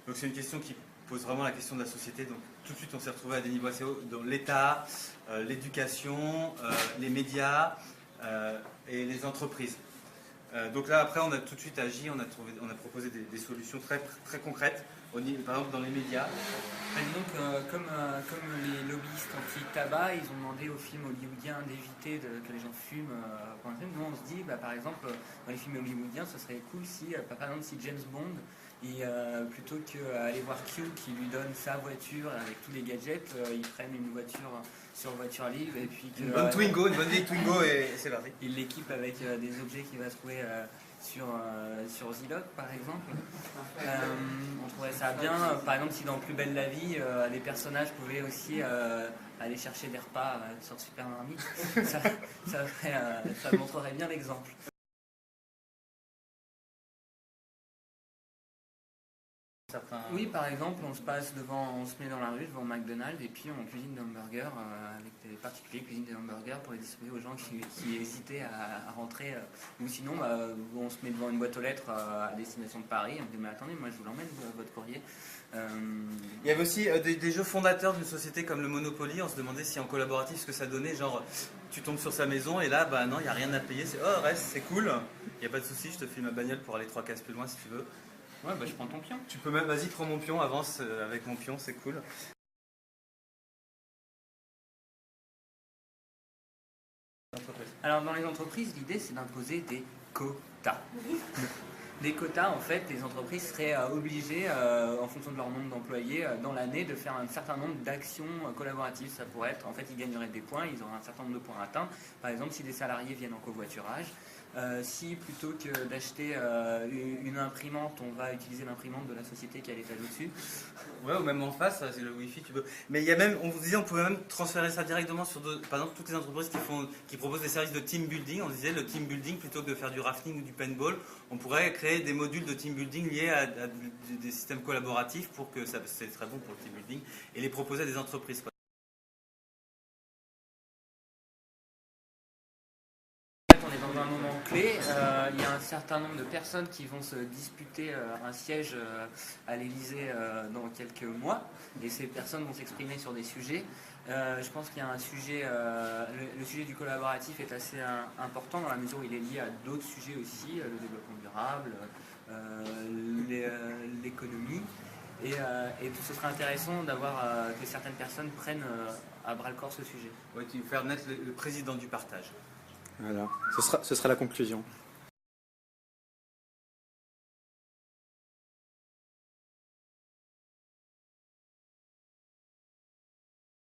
Donc c'est une question qui pose vraiment la question de la société. Donc tout de suite on s'est retrouvé à des niveaux assez hauts dans l'État, l'éducation, les médias et les entreprises. Donc là après on a tout de suite agi, on a proposé des solutions très concrètes, par exemple dans les médias. Et donc comme les lobbyistes anti-tabac, ils ont demandé aux films hollywoodiens d'éviter que les gens fument pendant le film. Nous on se dit par exemple dans les films hollywoodiens ce serait cool si par exemple si James Bond plutôt qu'aller voir Q qui lui donne sa voiture avec tous les gadgets, ils prennent une voiture sur voiture libre et puis une bonne Twingo, une bonne vieille Twingo et c'est parti. Il l'équipe avec des objets qu'il va trouver sur Zilog par exemple. On trouverait ça bien, par exemple si dans Plus belle la vie, les personnages pouvaient aussi aller chercher des repas sur Super Marmite, ça montrerait bien l'exemple. Oui, par exemple, on se met dans la rue devant McDonald's et puis on cuisine des hamburgers avec des particuliers cuisinent des hamburgers pour les distribuer aux gens qui hésitaient à rentrer. Ou sinon, on se met devant une boîte aux lettres à destination de Paris et on dit mais attendez, moi je vous l'emmène votre courrier. Il y avait aussi des jeux fondateurs d'une société comme le Monopoly. On se demandait si en collaboratif ce que ça donnait, genre tu tombes sur sa maison et là bah non, il n'y a rien à payer, c'est oh reste, c'est cool, il n'y a pas de souci, je te file ma bagnole pour aller 3 cases plus loin si tu veux. Ouais, bah je prends ton pion. Tu peux même, vas-y, prends mon pion, avance avec mon pion, c'est cool. Alors dans les entreprises, l'idée c'est d'imposer des quotas. Des quotas, en fait, les entreprises seraient obligées, en fonction de leur nombre d'employés, dans l'année, de faire un certain nombre d'actions collaboratives. Ça pourrait être, en fait, ils gagneraient des points, ils auraient un certain nombre de points atteints. Par exemple, si des salariés viennent en covoiturage, si plutôt que d'acheter une imprimante, on va utiliser l'imprimante de la société qui est à l'étage au-dessus. Ouais, ou même en face, c'est le Wi-Fi, tu peux. Mais il y a même, on vous disait, on pouvait même transférer ça directement sur, par exemple, toutes les entreprises qui proposent des services de team building. On disait le team building, plutôt que de faire du rafting ou du paintball, on pourrait créer des modules de team building liés à des systèmes collaboratifs pour que ça, c'est très bon pour le team building, et les proposer à des entreprises. On est dans un moment clé, il y a un certain nombre de personnes qui vont se disputer un siège à l'Elysée dans quelques mois, et ces personnes vont s'exprimer sur des sujets. Je pense qu'il y a un sujet, le sujet du collaboratif est assez important dans la mesure où il est lié à d'autres sujets aussi, le développement durable, l'économie, et ce serait intéressant d'avoir que certaines personnes prennent à bras le corps ce sujet. Ouais, tu veux faire naître le président du partage. Voilà, ce sera la conclusion.